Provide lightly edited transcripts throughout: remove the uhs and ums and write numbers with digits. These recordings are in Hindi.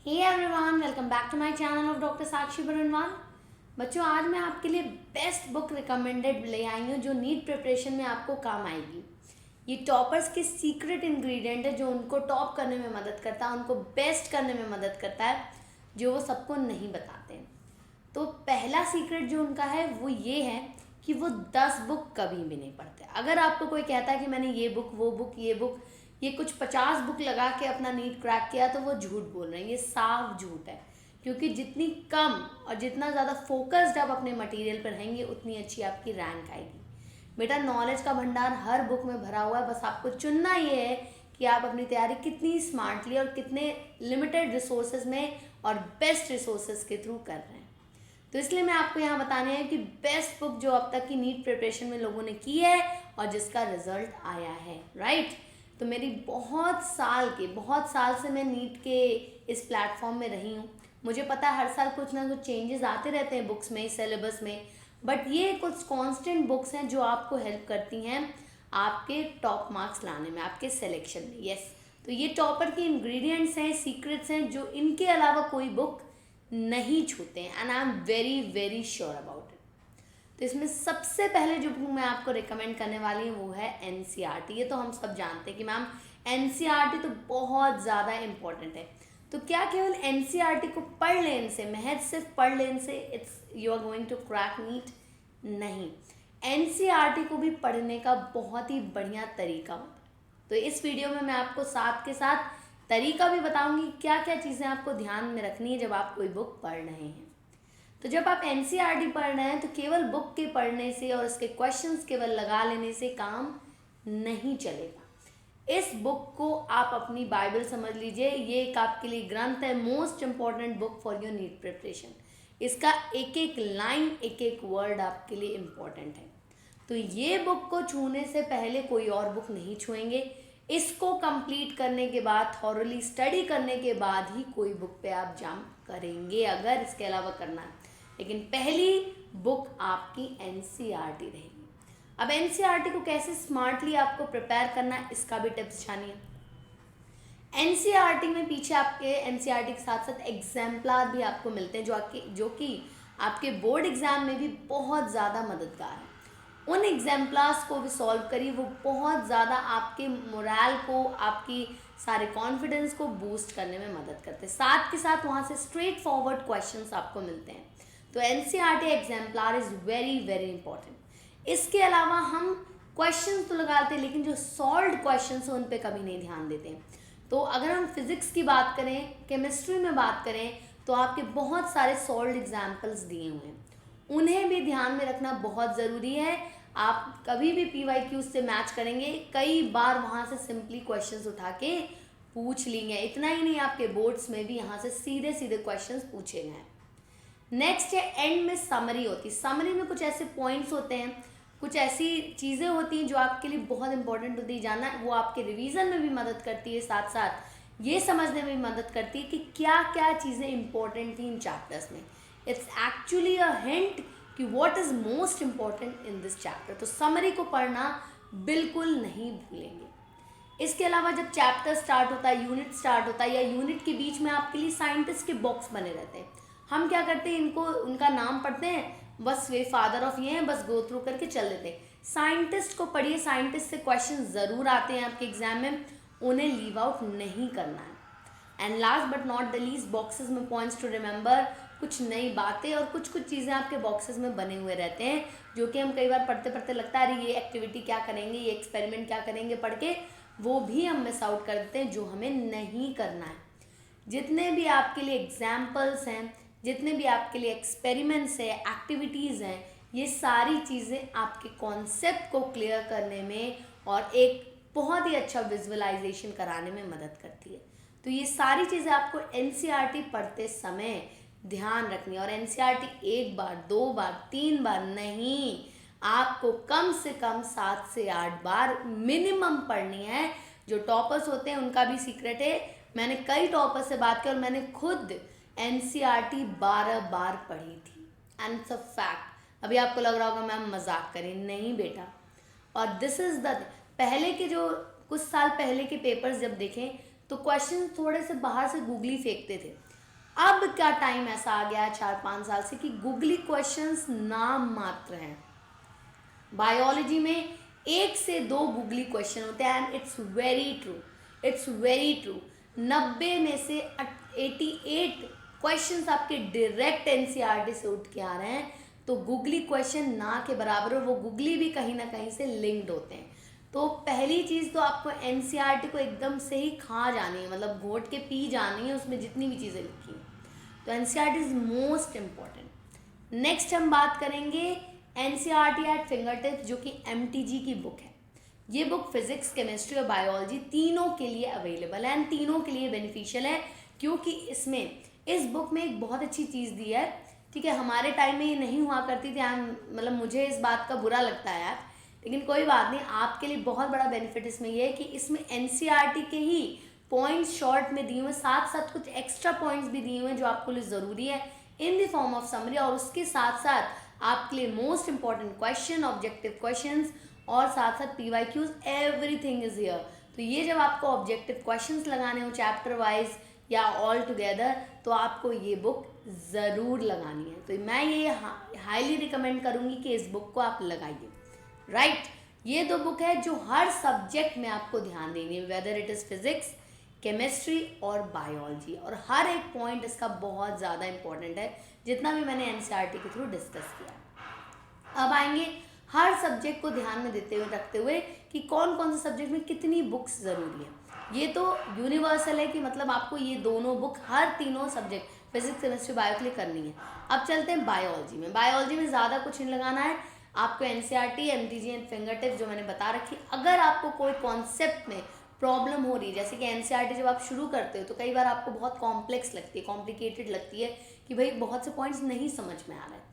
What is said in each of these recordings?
Hey everyone, welcome back to my channel of doctor Sakshi Barnwal. बच्चों, आज मैं आपके लिए बेस्ट बुक रिकमेंडेड ले आई हूँ जो नीट प्रिपरेशन में आपको काम आएगी। ये टॉपर्स के सीक्रेट इंग्रेडिएंट है जो उनको टॉप करने में मदद करता है, उनको बेस्ट करने में मदद करता है, जो वो सबको नहीं बताते हैं। तो पहला सीक्रेट जो उनका है वो ये है कि वो 10 बुक कभी भी नहीं पढ़ते। अगर आपको कोई कहता है कि मैंने ये बुक, वो बुक, ये कुछ 50 बुक लगा के अपना नीट क्रैक किया, तो वो झूठ बोल रहे हैं। ये साफ झूठ है, क्योंकि जितनी कम और जितना ज़्यादा फोकस्ड आप अपने मटेरियल पर रहेंगे उतनी अच्छी आपकी रैंक आएगी। बेटा, नॉलेज का भंडार हर बुक में भरा हुआ है, बस आपको चुनना ये है कि आप अपनी तैयारी कितनी स्मार्टली और कितने लिमिटेड रिसोर्सेज में और बेस्ट रिसोर्सेज के थ्रू कर रहे हैं। तो इसलिए मैं आपको यहाँ बताने हैं कि बेस्ट बुक जो अब तक की नीट प्रिपरेशन में लोगों ने की है और जिसका रिजल्ट आया है, राइट। तो मेरी बहुत साल से मैं नीट के इस प्लेटफॉर्म में रही हूँ। मुझे पता है हर साल कुछ ना कुछ चेंजेस आते रहते हैं बुक्स में, सिलेबस में, बट ये कुछ कांस्टेंट बुक्स हैं जो आपको हेल्प करती हैं आपके टॉप मार्क्स लाने में, आपके सिलेक्शन में। यस, तो ये टॉपर के इंग्रेडिएंट्स हैं, सीक्रेट्स हैं जो इनके अलावा कोई बुक नहीं छूते हैं, and I am very very sure about it. तो इसमें सबसे पहले जो बुक मैं आपको रिकमेंड करने वाली हूँ वो है एनसीईआरटी। ये तो हम सब जानते हैं कि मैम एनसीईआरटी तो बहुत ज़्यादा इम्पॉर्टेंट है। तो क्या केवल एनसीईआरटी को पढ़ लेने से, महज सिर्फ पढ़ लेने से it's you are going to crack NEET? नहीं, एनसीईआरटी को भी पढ़ने का बहुत ही बढ़िया तरीका होता है। तो इस वीडियो में मैं आपको साथ के साथ तरीका भी बताऊंगी, क्या क्या चीज़ें आपको ध्यान में रखनी है जब आप कोई बुक पढ़ रहे हैं। तो जब आप एनसीईआरटी पढ़ रहे हैं तो केवल बुक के पढ़ने से और उसके क्वेश्चंस केवल लगा लेने से काम नहीं चलेगा। इस बुक को आप अपनी बाइबल समझ लीजिए। ये एक आपके लिए ग्रंथ है, most important book for your NEET preparation. इसका एक एक लाइन, एक एक वर्ड आपके लिए इम्पॉर्टेंट है। तो ये बुक को छूने से पहले कोई और बुक नहीं छुएंगे। इसको कंप्लीट करने के बाद, थॉरली स्टडी करने के बाद ही कोई बुक पे आप जंप करेंगे, अगर इसके अलावा करना है। लेकिन पहली बुक आपकी एनसीईआरटी रहेगी। अब एनसीईआरटी को कैसे स्मार्टली आपको प्रिपेयर करना है, इसका भी टिप्स जानिए। एनसीईआरटी में पीछे आपके एनसीईआरटी के साथ साथ एग्जाम्पलर भी आपको मिलते हैं जो कि आपके बोर्ड एग्जाम में भी बहुत ज़्यादा मददगार है। उन एग्जाम्पलर्स को भी सॉल्व करिए, वो बहुत ज़्यादा आपके मोरल को, आपकी सारे कॉन्फिडेंस को बूस्ट करने में मदद करते हैं। साथ के साथ वहाँ से स्ट्रेट फॉरवर्ड क्वेश्चंस आपको मिलते हैं। तो NCERT exemplar is very very important. इसके अलावा हम क्वेश्चंस तो लगाते हैं, लेकिन जो सॉल्व्ड क्वेश्चंस हैं उन पे कभी नहीं ध्यान देते हैं। तो अगर हम फिजिक्स की बात करें, केमिस्ट्री में बात करें, तो आपके बहुत सारे सॉल्व्ड एग्जाम्पल्स दिए हुए हैं, उन्हें भी ध्यान में रखना बहुत ज़रूरी है। आप कभी भी पीवाईक्यूज से मैच करेंगे, कई बार वहाँ से सिंपली क्वेश्चंस उठा के पूछ लेंगे। इतना ही नहीं, आपके बोर्ड्स में भी यहाँ से सीधे सीधे क्वेश्चंस पूछे गए हैं। नेक्स्ट है एंड में समरी होती है। समरी में कुछ ऐसे पॉइंट्स होते हैं, कुछ ऐसी चीज़ें होती हैं जो आपके लिए बहुत इंपॉर्टेंट होती है जानना। वो आपके रिवीजन में भी मदद करती है, साथ साथ ये समझने में भी मदद करती है कि क्या क्या चीज़ें इंपॉर्टेंट थी इन चैप्टर्स में। इट्स एक्चुअली अ हिंट कि what is most important in this chapter. तो समरी को पढ़ना बिल्कुल नहीं भूलेंगे। इसके अलावा जब चैप्टर स्टार्ट होता है, यूनिट स्टार्ट होता है, या यूनिट के बीच में आपके लिए साइंटिस्ट के बॉक्स बने रहते हैं, हम क्या करते हैं, इनको उनका नाम पढ़ते हैं, बस वे फादर ऑफ ये हैं, बस गो थ्रू करके चल लेते हैं। साइंटिस्ट को पढ़िए, साइंटिस्ट से क्वेश्चन ज़रूर आते हैं आपके एग्जाम में, उन्हें लीव आउट नहीं करना है। And last but not the least, boxes में पॉइंट्स टू रिमेंबर। कुछ नई बातें और कुछ कुछ चीज़ें आपके बॉक्सेस में बने हुए रहते हैं, जो कि हम कई बार पढ़ते पढ़ते लगता है अरे ये एक्टिविटी क्या करेंगे, ये एक्सपेरिमेंट क्या करेंगे, पढ़ के वो भी हम मिस आउट कर देते हैं, जो हमें नहीं करना है। जितने भी आपके लिए एग्जाम्पल्स हैं, जितने भी आपके लिए एक्सपेरिमेंट्स हैं, एक्टिविटीज़ हैं, ये सारी चीज़ें आपके कॉन्सेप्ट को क्लियर करने में और एक बहुत ही अच्छा विजुअलाइजेशन कराने में मदद करती है। तो ये सारी चीज़ें आपको एनसीईआरटी पढ़ते समय ध्यान रखनी है। और एनसीईआरटी एक बार, 2 बार, 3 बार नहीं, आपको कम से कम 7 से 8 बार मिनिमम पढ़नी है। जो टॉपर्स होते हैं उनका भी सीक्रेट है, मैंने कई टॉपर्स से बात की और मैंने खुद एनसीईआरटी 12 बार पढ़ी थी, एंड इट्स अ फैक्ट। अभी आपको लग रहा होगा मैम मजाक करें, नहीं बेटा। और दिस इज द पहले के जो कुछ साल पहले के पेपर्स जब देखें तो क्वेश्चन थोड़े से बाहर से गूगली फेंकते थे, अब का टाइम ऐसा आ गया है 4-5 साल से कि गूगली क्वेश्चंस नाम मात्र हैं। बायोलॉजी में 1 से 2 गूगली क्वेश्चन होते हैं and it's very true, it's very true. 90 में से 88 क्वेश्चंस आपके डायरेक्ट एनसीईआरटी से उठ के आ रहे हैं। तो गूगली क्वेश्चन ना के बराबर, और वो गूगली भी कहीं ना कहीं से लिंक्ड होते हैं। तो पहली चीज़ तो आपको एनसीईआरटी को एकदम से ही खा जानी है, मतलब घोट के पी जानी है, उसमें जितनी भी चीज़ें लिखी हैं। तो NCERT is most important. Next हम बात करेंगे एनसीईआरटी एट फिंगर टिप्स, जो कि एमटीजी की बुक है। ये बुक फिजिक्स, केमिस्ट्री और बायोलॉजी तीनों के लिए अवेलेबल है एंड तीनों के लिए बेनिफिशियल है, क्योंकि इसमें इस बुक में एक बहुत अच्छी चीज़ दी है। ठीक है, हमारे टाइम में ये नहीं हुआ करती थी, मतलब मुझे इस बात का बुरा लगता है यार, लेकिन कोई बात नहीं, आपके लिए बहुत बड़ा बेनिफिट इसमें ये है कि इसमें एनसीईआरटी के ही पॉइंट्स शॉर्ट में दिए हुए, साथ साथ कुछ एक्स्ट्रा पॉइंट्स भी दिए हुए हैं जो आपके लिए ज़रूरी है in the form of summary, और उसके साथ साथ आपके लिए most important question, objective questions, और साथ साथ पीवाईक्यूज, एवरीथिंग इज हियर। तो ये जब आपको ऑब्जेक्टिव क्वेश्चंस लगाने हो चैप्टर वाइज या ऑल टुगेदर, तो आपको ये बुक ज़रूर लगानी है। तो मैं ये हाईली रिकमेंड करूँगी कि इस बुक को आप लगाइए। राइट, ये 2 बुक है जो हर सब्जेक्ट में आपको ध्यान देनी है, whether it is physics, chemistry और बायोलॉजी, और हर एक पॉइंट इसका बहुत ज़्यादा इंपॉर्टेंट है, जितना भी मैंने एनसीईआरटी के थ्रू डिस्कस किया। अब आएंगे हर सब्जेक्ट को ध्यान में देते हुए रखते हुए कि कौन कौन से सब्जेक्ट में कितनी बुक्स ज़रूरी है। ये तो यूनिवर्सल है कि मतलब आपको ये दोनों बुक हर तीनों सब्जेक्ट फिजिक्स, केमिस्ट्री, बायो के लिए करनी है। अब चलते हैं बायोलॉजी में। बायोलॉजी में ज़्यादा कुछ नहीं लगाना है आपको, NCERT, MTG and finger tips जो मैंने बता रखी। अगर आपको कोई कॉन्सेप्ट में प्रॉब्लम हो रही है, जैसे कि एनसीईआरटी जब आप शुरू करते हो तो कई बार आपको बहुत कॉम्प्लेक्स लगती है, कॉम्प्लिकेटेड लगती है कि भाई बहुत से पॉइंट्स नहीं समझ में आ रहे हैं,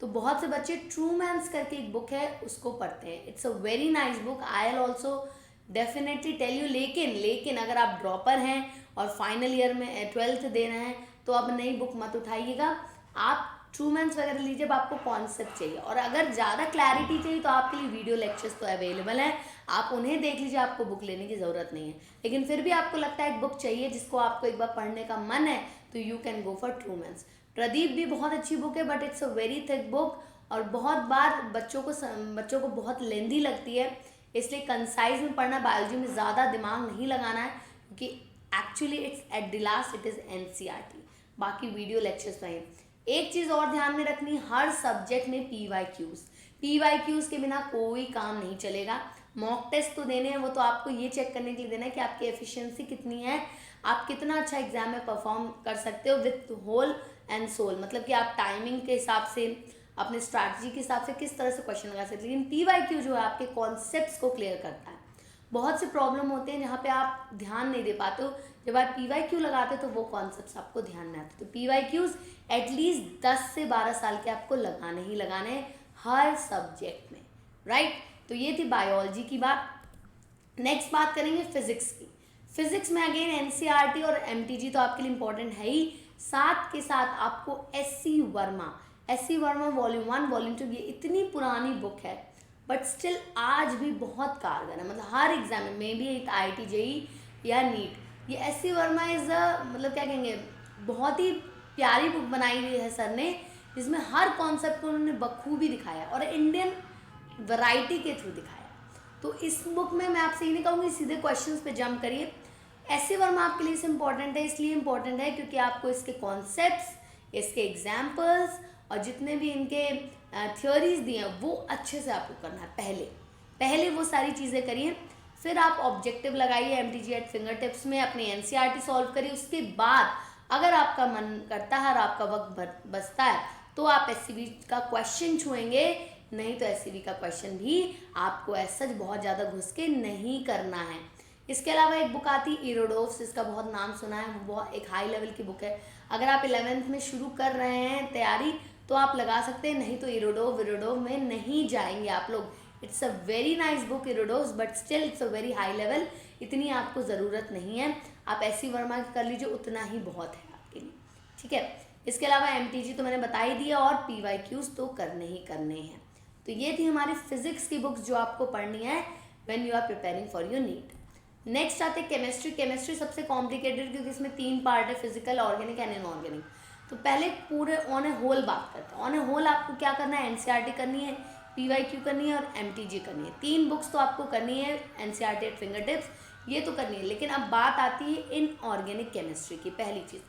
तो बहुत से बच्चे ट्रूमैन्स करके एक बुक है उसको पढ़ते हैं। It's a very nice book, I will also definitely tell you. लेकिन अगर आप ड्रॉपर हैं और फाइनल ईयर में 12th दे रहे हैं तो अब नई बुक मत उठाइएगा, आप ट्रूमैन्स वगैरह लीजिए, अब आपको कॉन्सेप्ट चाहिए। और अगर ज़्यादा क्लैरिटी चाहिए तो आपके लिए वीडियो लेक्चर्स तो अवेलेबल हैं, आप उन्हें देख लीजिए, आपको बुक लेने की ज़रूरत नहीं है। लेकिन फिर भी आपको लगता है एक बुक चाहिए जिसको आपको एक बार पढ़ने का मन है, तो you can go for Trueman's. Pradeep भी बहुत अच्छी बुक है, but it's a very thick book, और बहुत बार बच्चों को बहुत लेंदी लगती है, इसलिए कंसाइज में पढ़ना। बायोलॉजी में ज़्यादा दिमाग नहीं लगाना है, क्योंकि actually it's at the last it is NCERT, बाकी वीडियो लेक्चर्स नहीं। एक चीज़ और ध्यान में रखनी, हर सब्जेक्ट में पीवाईक्यूज के बिना कोई काम नहीं चलेगा। मॉक टेस्ट तो देने हैं, वो तो आपको ये चेक करने के लिए देना है कि आपकी एफिशिएंसी कितनी है, आप कितना अच्छा एग्जाम में परफॉर्म कर सकते हो विथ होल एंड सोल, मतलब कि आप टाइमिंग के हिसाब से, अपने स्ट्रैटेजी के हिसाब से किस तरह से क्वेश्चन लगा सकते हैं। लेकिन पीवाईक्यू जो है आपके कॉन्सेप्ट्स को क्लियर करता है। बहुत से प्रॉब्लम होते हैं जहाँ पे आप ध्यान नहीं दे पाते हो, जब आप पीवाईक्यू लगाते हो तो वो कॉन्सेप्ट्स आपको ध्यान में आते हैं। तो पीवाईक्यूज एटलीस्ट 10 से 12 साल के आपको लगाने ही लगाने हैं हर सब्जेक्ट में। राइट, तो ये थी बायोलॉजी की बात। नेक्स्ट बात करेंगे फिजिक्स की। फिजिक्स में अगेन एनसीईआरटी और एमटीजी तो आपके लिए इंपॉर्टेंट है ही, साथ के साथ आपको एससी वर्मा वॉल्यूम 1 वॉल्यूम 2, ये इतनी पुरानी बुक है बट स्टिल आज भी बहुत कारगर है, मतलब हर एग्जाम में भी IIT JEE या नीट, ये एससी वर्मा इज़ मतलब क्या कहेंगे, बहुत ही प्यारी बुक बनाई हुई है सर ने, जिसमें हर कॉन्सेप्ट को उन्होंने बखूबी दिखाया और इंडियन वैरायटी के थ्रू दिखाया। तो इस बुक में मैं आपसे ये नहीं कहूँगी सीधे क्वेश्चंस पे जंप करिए। एससी वर्मा आपके लिए इम्पॉर्टेंट है, इसलिए इम्पॉर्टेंट है क्योंकि आपको इसके कॉन्सेप्ट्स, इसके एग्जाम्पल्स और जितने भी इनके थ्योरीज दिए हैं वो अच्छे से आपको करना है। पहले वो सारी चीज़ें करिए, फिर आप ऑब्जेक्टिव लगाइए एमटीजी एट फिंगर टिप्स में, अपनी एनसीईआरटी सॉल्व करिए। उसके बाद अगर आपका मन करता है और आपका वक्त बचता है तो आप एससीबी का क्वेश्चन छुएंगे, नहीं तो एससीबी का क्वेश्चन भी आपको ऐसा बहुत ज़्यादा घुस के नहीं करना है। इसके अलावा एक बुक आती है इरोडोव्स, इसका बहुत नाम सुना है, वो बहुत एक हाई लेवल की बुक है। अगर आप 11th में शुरू कर रहे हैं तैयारी तो आप लगा सकते हैं, नहीं तो इरोडोव में नहीं जाएंगे आप लोग। It's a very nice book Irodov's, but still it's a very high level, इतनी आपको ज़रूरत नहीं है। आप एससी वर्मा कर लीजिए, उतना ही बहुत है आपके लिए। ठीक है, इसके अलावा एमटीजी तो मैंने बता ही दिया और पीवाईक्यूज तो करने ही करने हैं। तो ये थी हमारी फिजिक्स की बुक्स जो आपको पढ़नी है when you are preparing for your NEET. Next आते हैं केमिस्ट्री। केमिस्ट्री सबसे कॉम्प्लिकेटेड क्योंकि इसमें 3 पार्ट है, फिजिकल, ऑर्गेनिक एंड इनऑर्गेनिक। तो पहले पूरे ऑन ए होल बात करते हैं। ऑन ए होल आपको क्या करना है, एनसीईआरटी करनी है, पीवाईक्यू करनी है और एमटीजी करनी है। 3 बुक्स तो आपको करनी है, एनसीईआरटी एट फिंगर टिप्स, ये तो करनी है। लेकिन अब बात आती है इनऑर्गेनिक केमिस्ट्री की। पहली चीज़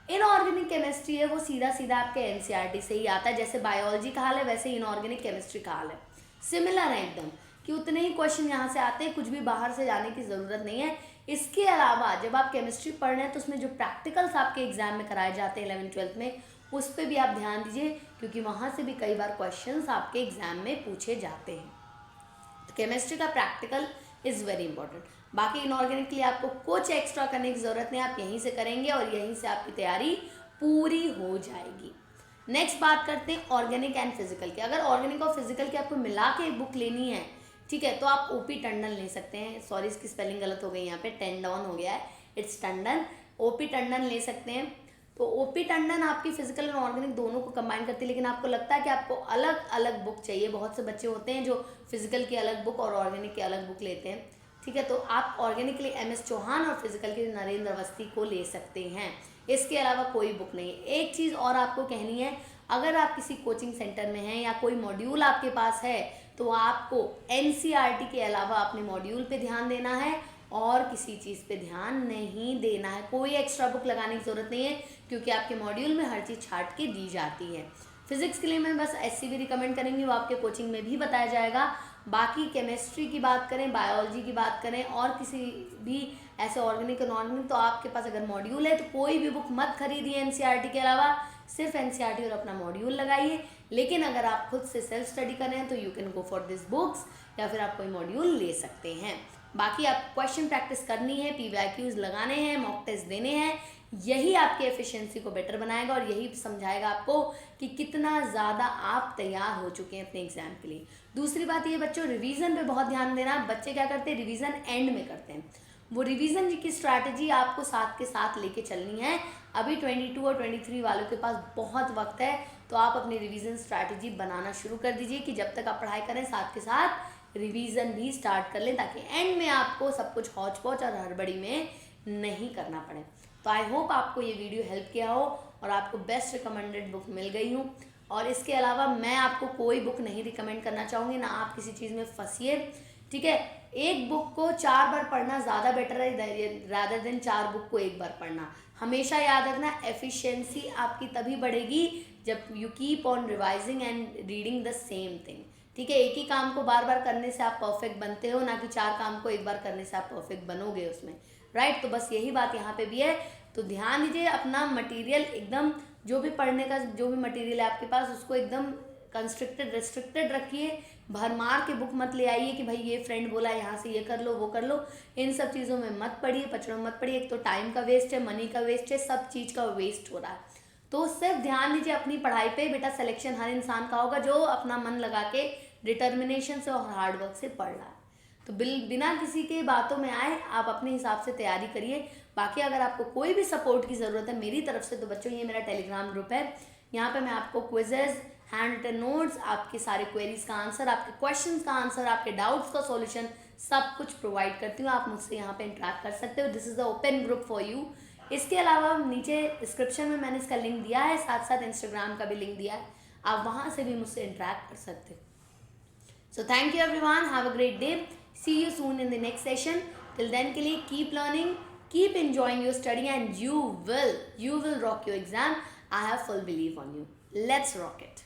इनऑर्गेनिक केमिस्ट्री है वो सीधा सीधा आपके एनसीईआरटी से ही आता है। जैसे बायोलॉजी का हाल है वैसे इनऑर्गेनिक केमिस्ट्री का हाल है, सिमिलर है एकदम, कि उतने ही क्वेश्चन यहाँ से आते हैं, कुछ भी बाहर से जाने की ज़रूरत नहीं है। इसके अलावा जब आप केमिस्ट्री पढ़ रहे हैं तो उसमें जो प्रैक्टिकल्स आपके एग्जाम में कराए जाते हैं 11th-12th में, उस पर भी आप ध्यान दीजिए क्योंकि वहाँ से भी कई बार क्वेश्चंस आपके एग्जाम में पूछे जाते हैं। तो केमिस्ट्री का प्रैक्टिकल इज़ वेरी इंपॉर्टेंट। बाकी इनऑर्गेनिक के लिए आपको कुछ एक्स्ट्रा करने की ज़रूरत नहीं, आप यहीं से करेंगे और यहीं से आपकी तैयारी पूरी हो जाएगी। नेक्स्ट बात करते हैं ऑर्गेनिक एंड फिजिकल की। अगर ऑर्गेनिक और फिजिकल की आपको मिला के एक बुक लेनी है, ठीक है, तो आप ओपी टंडन ले सकते हैं। सॉरी इसकी स्पेलिंग गलत हो गई यहाँ पे, टेंडन हो गया है, इट्स टंडन। ओपी टंडन ले सकते हैं। तो ओपी टंडन आपकी फिजिकल और ऑर्गेनिक दोनों को कंबाइन करती है। लेकिन आपको लगता है कि आपको अलग अलग बुक चाहिए, बहुत से बच्चे होते हैं जो फिजिकल की अलग बुक और ऑर्गेनिक की अलग बुक लेते हैं, ठीक है, तो आप ऑर्गेनिक के लिए MS चौहान और फिजिकल के लिए नरेंद्र अवस्थी को ले सकते हैं। इसके अलावा कोई बुक नहीं है। एक चीज़ और आपको कहनी है, अगर आप किसी कोचिंग सेंटर में हैं या कोई मॉड्यूल आपके पास है तो आपको एनसीईआरटी के अलावा अपने मॉड्यूल पे ध्यान देना है और किसी चीज़ पे ध्यान नहीं देना है। कोई एक्स्ट्रा बुक लगाने की ज़रूरत नहीं है क्योंकि आपके मॉड्यूल में हर चीज़ छाट के दी जाती है। फिजिक्स के लिए मैं बस SCV रिकमेंड करेंगी, वो आपके कोचिंग में भी बताया जाएगा। बाकी केमिस्ट्री की बात करें, बायोलॉजी की बात करें और किसी भी ऐसे ऑर्गेनिक नॉन, तो आपके पास अगर मॉड्यूल है तो कोई भी बुक मत खरीदिए एनसीईआरटी के अलावा, सिर्फ एनसीईआरटी और अपना मॉड्यूल लगाइए। लेकिन अगर आप खुद से सेल्फ स्टडी कर रहे हैं तो you can go for this books या फिर आप कोई मॉड्यूल ले सकते हैं। बाकी आप क्वेश्चन प्रैक्टिस करनी है, पीवाईक्यूज लगाने हैं, मॉक टेस्ट देने हैं, यही आपकी एफिशिएंसी को बेटर बनाएगा और यही समझाएगा आपको कि कितना ज़्यादा आप तैयार हो चुके हैं अपने एग्जाम के लिए। दूसरी बात ये बच्चों, रिवीजन पे बहुत ध्यान देना। बच्चे क्या करते हैं, रिवीजन एंड में करते हैं। वो रिवीजन की स्ट्रैटेजी आपको साथ के साथ लेके चलनी है। अभी 22 और 23 वालों के पास बहुत वक्त है, तो आप अपनी रिवीजन स्ट्रैटेजी बनाना शुरू कर दीजिए कि जब तक आप पढ़ाई करें साथ के साथ रिवीजन भी स्टार्ट कर लें, ताकि एंड में आपको सब कुछ हौच पौच और हड़बड़ी में नहीं करना पड़े। तो आई होप आपको ये वीडियो हेल्प किया हो और आपको बेस्ट रिकमेंडेड बुक मिल गई हूँ। और इसके अलावा मैं आपको कोई बुक नहीं रिकमेंड करना चाहूँगी, ना आप किसी चीज़ में फंसिए, ठीक है। एक बुक को 4 बार पढ़ना ज़्यादा बेटर है रादर देन 4 बुक को एक बार पढ़ना। हमेशा याद रखना, एफिशिएंसी आपकी तभी बढ़ेगी जब you keep on revising and reading the same thing, ठीक है। एक ही काम को बार बार करने से आप परफेक्ट बनते हो, ना कि 4 काम को एक बार करने से आप परफेक्ट बनोगे उसमें, राइट। तो बस यही बात यहाँ पे भी है। तो ध्यान दीजिए, अपना मटेरियल एकदम, जो भी पढ़ने का जो भी मटेरियल है आपके पास उसको एकदम कंस्ट्रिक्टेड रिस्ट्रिक्टेड रखिए। भरमार के बुक मत ले आइए कि भाई ये फ्रेंड बोला यहाँ से ये कर लो वो कर लो, इन सब चीज़ों में मत पढ़िए, पचड़ों में मत पढ़िए। एक तो टाइम का वेस्ट है, मनी का वेस्ट है, सब चीज़ का वेस्ट हो रहा है। तो सिर्फ ध्यान दीजिए अपनी पढ़ाई पे। बेटा सिलेक्शन हर इंसान का होगा जो अपना मन लगा के डिटर्मिनेशन से और हार्डवर्क से पढ़ रहा है। तो बिना किसी के बातों में आए आप अपने हिसाब से तैयारी करिए। बाकी अगर आपको कोई भी सपोर्ट की ज़रूरत है मेरी तरफ से तो बच्चों ये मेरा टेलीग्राम ग्रुप है, यहाँ पे मैं आपको क्विजेज, हैंड रिटन नोट्स, आपके सारे क्वेरीज का आंसर, आपके क्वेश्चंस का आंसर, आपके डाउट्स का सॉल्यूशन सब कुछ प्रोवाइड करती हूँ। आप मुझसे यहाँ पे इंटरेक्ट कर सकते हो। This is the open group for you. इसके अलावा नीचे डिस्क्रिप्शन में मैंने इसका लिंक दिया है, साथ साथ इंस्टाग्राम का भी लिंक दिया है, आप वहाँ से भी मुझसे इंटरेक्ट कर सकते हो। So thank you everyone. Have a great day. See you soon in the next session. Till then के लिए keep learning, keep enjoying your study and you will rock your exam. I have full belief on you. Let's rock it.